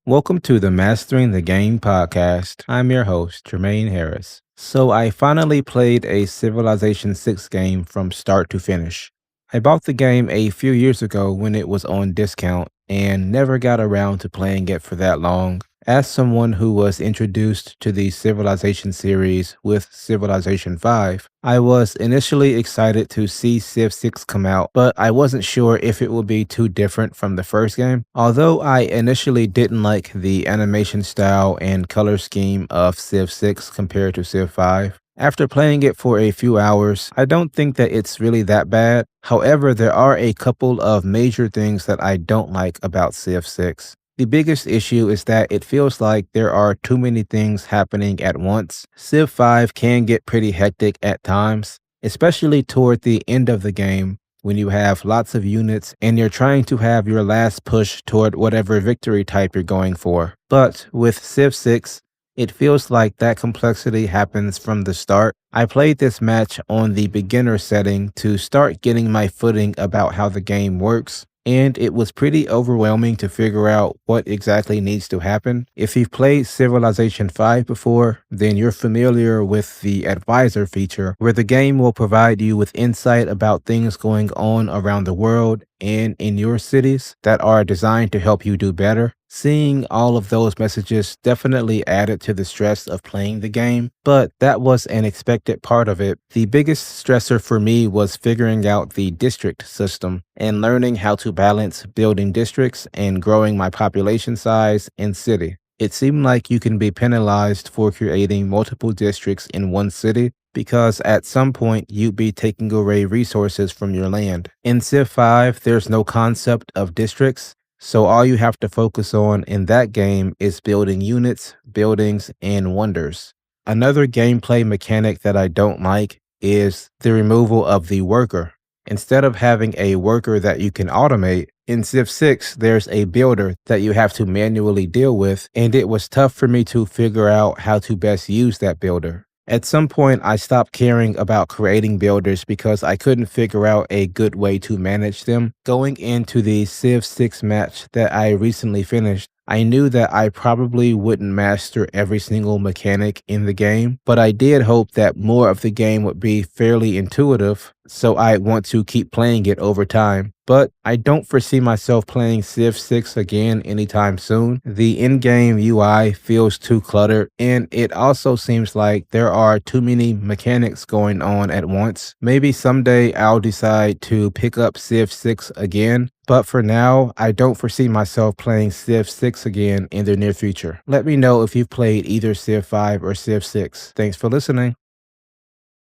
Welcome to the Mastering the Game podcast. I'm your host, Jermaine Harris. So, I finally played a Civilization 6 game from start to finish. I bought the game a few years ago when it was on discount and never got around to playing it for that long. As someone who was introduced to the Civilization series with Civilization 5, I was initially excited to see Civ 6 come out, but I wasn't sure if it would be too different from the first game. Although I initially didn't like the animation style and color scheme of Civ 6 compared to Civ 5, after playing it for a few hours, I don't think that it's really that bad. However, there are a couple of major things that I don't like about Civ 6. The biggest issue is that it feels like there are too many things happening at once. Civ 5 can get pretty hectic at times, especially toward the end of the game when you have lots of units and you're trying to have your last push toward whatever victory type you're going for. But with Civ 6, it feels like that complexity happens from the start. I played this match on the beginner setting to start getting my footing about how the game works, and it was pretty overwhelming to figure out what exactly needs to happen. If you've played Civilization 5 before, then you're familiar with the advisor feature, where the game will provide you with insight about things going on around the world and in your cities that are designed to help you do better. Seeing all of those messages definitely added to the stress of playing the game, but that was an expected part of it. The biggest stressor for me was figuring out the district system and learning how to balance building districts and growing my population size and city. It seemed like you can be penalized for creating multiple districts in one city because at some point you'd be taking away resources from your land. In Civ 5, there's no concept of districts. So all you have to focus on in that game is building units, buildings, and wonders. Another gameplay mechanic that I don't like is the removal of the worker. Instead of having a worker that you can automate, in Civ 6, there's a builder that you have to manually deal with, and it was tough for me to figure out how to best use that builder. At some point, I stopped caring about creating builders because I couldn't figure out a good way to manage them. Going into the Civ 6 match that I recently finished, I knew that I probably wouldn't master every single mechanic in the game, but I did hope that more of the game would be fairly intuitive, so I want to keep playing it over time. But I don't foresee myself playing Civ 6 again anytime soon. The in-game UI feels too cluttered, and it also seems like there are too many mechanics going on at once. Maybe someday I'll decide to pick up Civ 6 again, but for now, I don't foresee myself playing Civ 6 again in the near future. Let me know if you've played either Civ 5 or Civ 6. Thanks for listening.